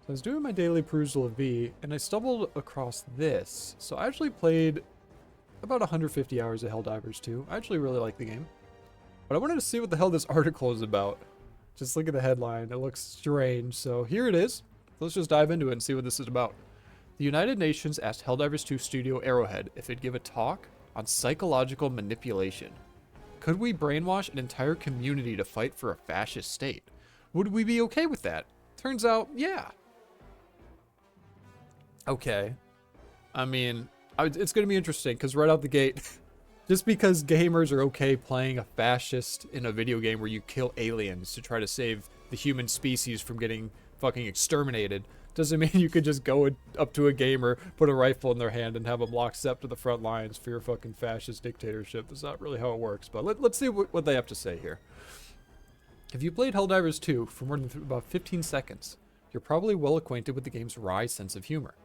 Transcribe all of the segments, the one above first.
I was doing my daily perusal of V, and I stumbled across this. So I actually played about 150 hours of Helldivers 2. I actually really like the game. But I wanted to see what the hell this article is about. Just look at the headline. It looks strange. So here it is. Let's just dive into it and see what this is about. The United Nations asked Helldivers 2 studio Arrowhead if it'd give a talk on psychological manipulation. Could we brainwash an entire community to fight for a fascist state? Would we be okay with that? Turns out, yeah. Okay. I mean, it's going to be interesting because right out the gate, just because gamers are okay playing a fascist in a video game where you kill aliens to try to save the human species from getting fucking exterminated, doesn't mean you could just go up to a gamer, put a rifle in their hand, and have them lockstep to the front lines for your fucking fascist dictatorship. That's not really how it works, but let's see what they have to say here. If you played Helldivers 2 for more than about 15 seconds, you're probably well acquainted with the game's wry sense of humor.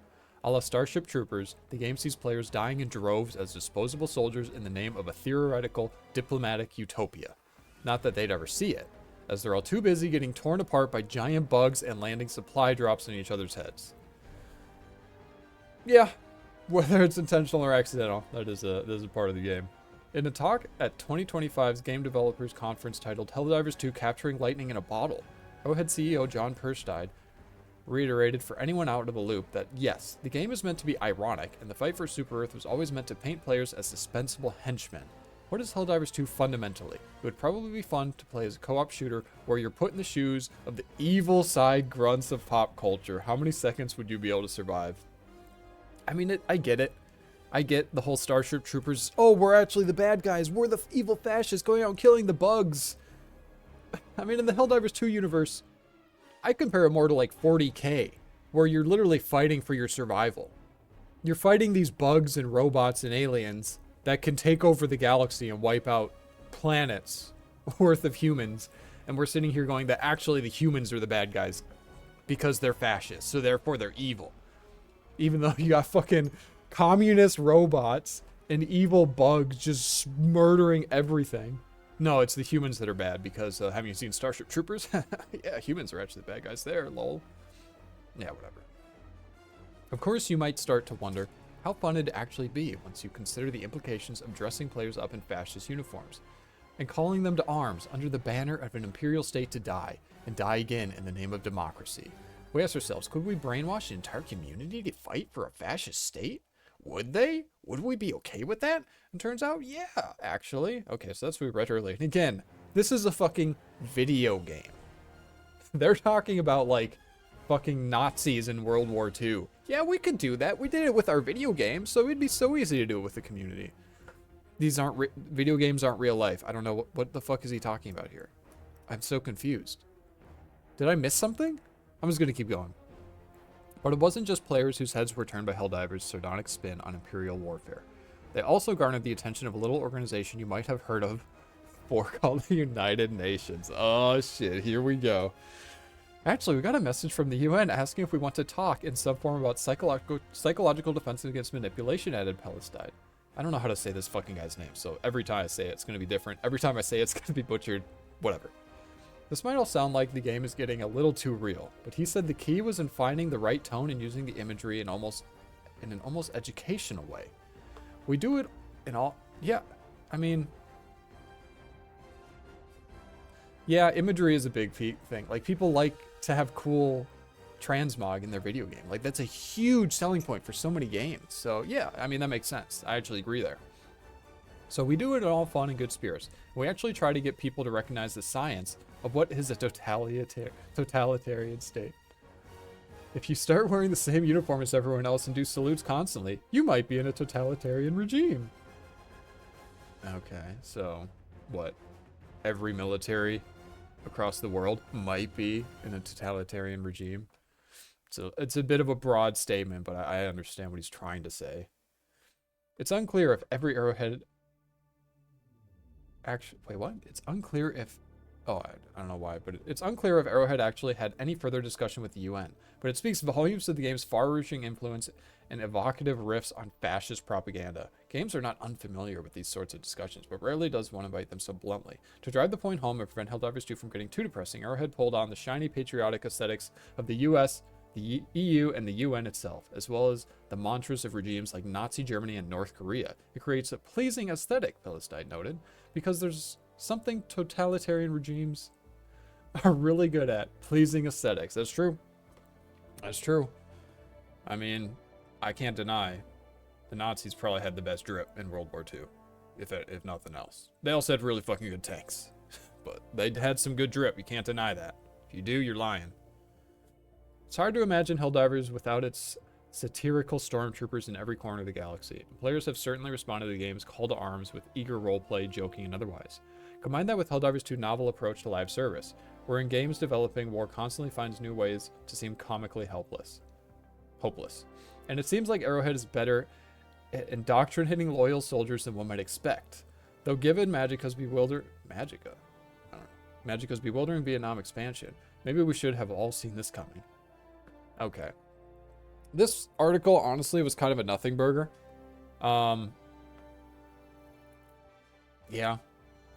A la Starship Troopers, the game sees players dying in droves as disposable soldiers in the name of a theoretical diplomatic utopia. Not that they'd ever see it, as they're all too busy getting torn apart by giant bugs and landing supply drops on each other's heads. Yeah, whether it's intentional or accidental, that is a part of the game. In a talk at 2025's Game Developers Conference titled Helldivers 2 Capturing Lightning in a Bottle, Arrowhead CEO John Perstide reiterated for anyone out of the loop that yes, the game is meant to be ironic, and the fight for Super Earth was always meant to paint players as dispensable henchmen. What is Helldivers 2 fundamentally? It would probably be fun to play as a co-op shooter where you're put in the shoes of the evil side grunts of pop culture. How many seconds would you be able to survive? I mean, I get it. I get the whole Starship Troopers, oh, we're actually the bad guys. We're the evil fascists going out and killing the bugs. I mean, in the Helldivers 2 universe, I compare it more to like 40K, where you're literally fighting for your survival. You're fighting these bugs and robots and aliens that can take over the galaxy and wipe out planets worth of humans. And we're sitting here going that actually the humans are the bad guys because they're fascists, so therefore they're evil. Even though you got fucking communist robots and evil bugs just murdering everything. No, it's the humans that are bad because haven't you seen Starship Troopers? Yeah, humans are actually the bad guys there, lol. Yeah, whatever. Of course, you might start to wonder how fun it'd actually be once you consider the implications of dressing players up in fascist uniforms and calling them to arms under the banner of an imperial state to die and die again in the name of democracy. We ask ourselves, could we brainwash an entire community to fight for a fascist state? Would they? Would we be okay with that? And turns out, yeah, actually. Okay, so that's what we read earlier. And again, this is a fucking video game. They're talking about, like, fucking Nazis in World War II. Yeah, we could do that. We did it with our video games, so it'd be so easy to do it with the community. These aren't video games aren't real life. I don't know what the fuck is he talking about here. I'm so confused. Did I miss something? I'm just gonna keep going. But it wasn't just players whose heads were turned by Helldivers' sardonic spin on imperial warfare. They also garnered the attention of a little organization you might have heard of before called the United Nations. Oh shit, here we go. Actually, we got a message from the UN asking if we want to talk in some form about psychological defense against manipulation, added Palestine. I don't know how to say this fucking guy's name, so every time I say it, it's going to be different. Every time I say it, it's going to be butchered. Whatever. This might all sound like the game is getting a little too real, but he said the key was in finding the right tone and using the imagery in an almost educational way. We do it in all... Yeah, I mean... Yeah, imagery is a big thing. Like, people like to have cool transmog in their video game. Like, that's a huge selling point for so many games. So, yeah, I mean, that makes sense. I actually agree there. So we do it in all fun and good spirits. We actually try to get people to recognize the science of what is a totalitarian state. If you start wearing the same uniform as everyone else and do salutes constantly, you might be in a totalitarian regime. Okay, so what? Every military across the world might be in a totalitarian regime. So it's a bit of a broad statement, but I understand what he's trying to say. It's unclear if every Arrowhead... Actually, wait, what? It's unclear if... Oh, I don't know why, but it's unclear if Arrowhead actually had any further discussion with the UN. But it speaks volumes to the game's far-reaching influence and evocative riffs on fascist propaganda. Games are not unfamiliar with these sorts of discussions, but rarely does one invite them so bluntly. To drive the point home and prevent Helldivers 2 from getting too depressing, Arrowhead pulled on the shiny patriotic aesthetics of the US the EU and the UN itself, as well as the mantras of regimes like Nazi Germany and North Korea. It creates a pleasing aesthetic, Philistine noted, because there's something totalitarian regimes are really good at, pleasing aesthetics. That's true. That's true. I mean, I can't deny the Nazis probably had the best drip in World War II, if nothing else. They also had really fucking good tanks, but they had some good drip. You can't deny that. If you do, you're lying. It's hard to imagine Helldivers without its satirical stormtroopers in every corner of the galaxy. Players have certainly responded to the game's call to arms with eager roleplay, joking, and otherwise. Combine that with Helldivers 2's novel approach to live service, wherein games developing war constantly finds new ways to seem comically hopeless. And it seems like Arrowhead is better at indoctrinating loyal soldiers than one might expect. Though given Magica's bewildering Vietnam expansion, maybe we should have all seen this coming. Okay. This article, honestly, was kind of a nothing burger. Yeah.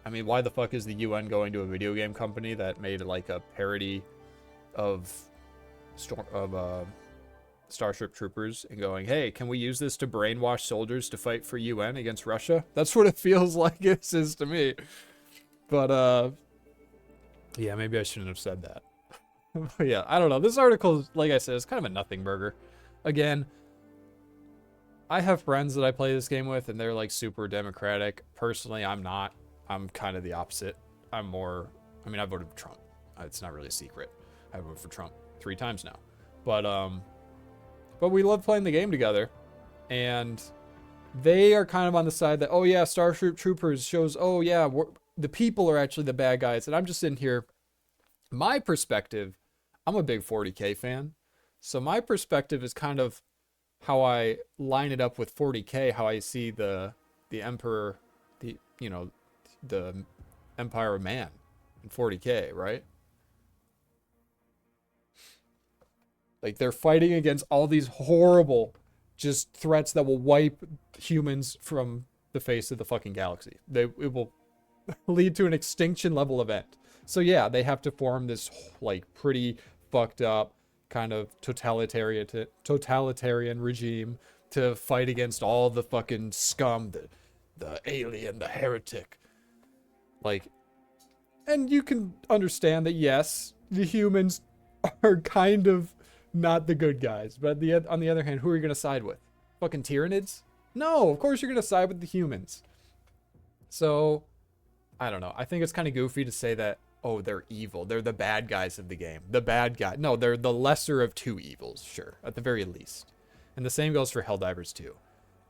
I mean, why the fuck is the UN going to a video game company that made like a parody of Starship Troopers and going, hey, can we use this to brainwash soldiers to fight for UN against Russia? That's what it feels like it is to me. But, yeah, maybe I shouldn't have said that. But yeah, I don't know. This article, like I said, is kind of a nothing burger. Again, I have friends that I play this game with, and they're like super democratic. Personally, I'm not. I'm kind of the opposite. I voted for Trump. It's not really a secret. I voted for Trump 3 times now. But we love playing the game together, and they are kind of on the side that, oh yeah, Starship Troopers shows, oh yeah, the people are actually the bad guys, and I'm just sitting here. My perspective, I'm a big 40K fan, so my perspective is kind of how I line it up with 40K, how I see the Emperor, the Empire of Man in 40K, right? Like, they're fighting against all these horrible just threats that will wipe humans from the face of the fucking galaxy. It will lead to an extinction level event. So yeah, they have to form this like pretty fucked up kind of totalitarian regime to fight against all the fucking scum, the alien, the heretic. Like, and you can understand that yes, the humans are kind of not the good guys, but on the other hand, who are you going to side with? Fucking Tyranids? No, of course you're going to side with the humans. So, I don't know. I think it's kind of goofy to say that, oh, they're evil. They're the bad guys of the game. The bad guy. No, they're the lesser of 2 evils, sure, at the very least. And the same goes for Helldivers 2.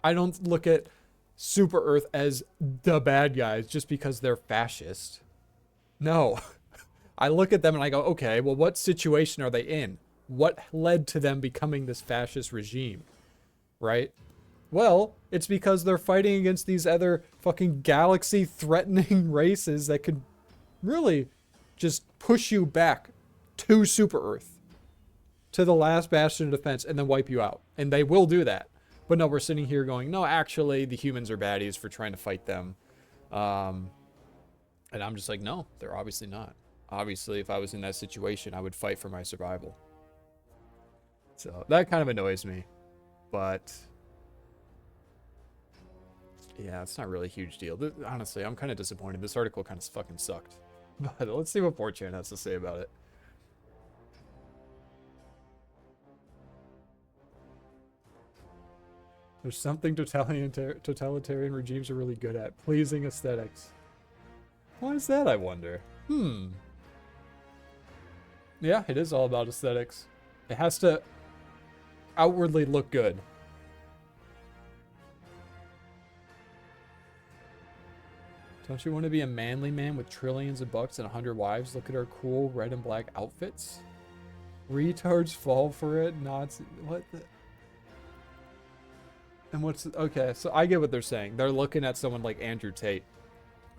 I don't look at Super Earth as the bad guys just because they're fascist. No. I look at them and I go, okay, well, what situation are they in? What led to them becoming this fascist regime? Right? Well, it's because they're fighting against these other fucking galaxy-threatening races that could really just push you back to Super Earth, to the last bastion of defense, and then wipe you out. And they will do that. But no, we're sitting here going, no, actually, the humans are baddies for trying to fight them. And I'm just like, no, they're obviously not. Obviously, if I was in that situation, I would fight for my survival. So that kind of annoys me. But yeah, it's not really a huge deal. Honestly, I'm kind of disappointed. This article kind of fucking sucked. But let's see what 4chan has to say about it. There's something totalitarian regimes are really good at. Pleasing aesthetics. Why is that, I wonder? Yeah, it is all about aesthetics. It has to outwardly look good. Don't you want to be a manly man with trillions of bucks and 100 wives? Look at our cool red and black outfits. Retards fall for it. Nazi. What the? And what's... Okay, so I get what they're saying. They're looking at someone like Andrew Tate.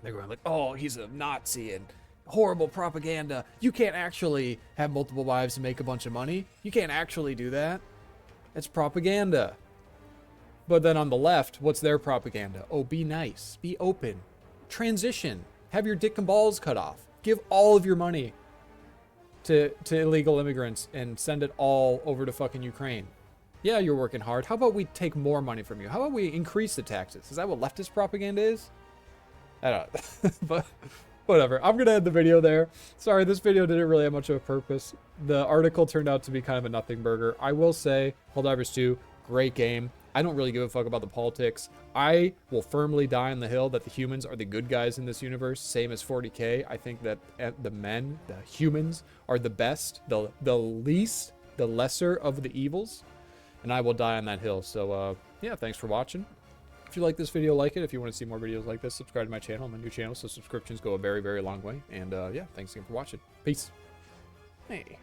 They're going like, oh, he's a Nazi and horrible propaganda. You can't actually have multiple wives and make a bunch of money. You can't actually do that. It's propaganda. But then on the left, what's their propaganda? Oh, be nice. Be open. Transition. Have your dick and balls cut off. Give all of your money to illegal immigrants and send it all over to fucking Ukraine. Yeah, you're working hard. How about we take more money from you? How about we increase the taxes? Is that what leftist propaganda is? I don't know. But whatever. I'm going to end the video there. Sorry, this video didn't really have much of a purpose. The article turned out to be kind of a nothing burger. I will say, Helldivers 2, great game. I don't really give a fuck about the politics. I will firmly die on the hill that the humans are the good guys in this universe, same as 40k. I think that the humans, are the best, the least, the lesser of the evils. And I will die on that hill. So, yeah, thanks for watching. If you like this video, like it. If you want to see more videos like this, subscribe to my channel. I'm a new channel, so subscriptions go a very, very long way. And, yeah, thanks again for watching. Peace. Hey.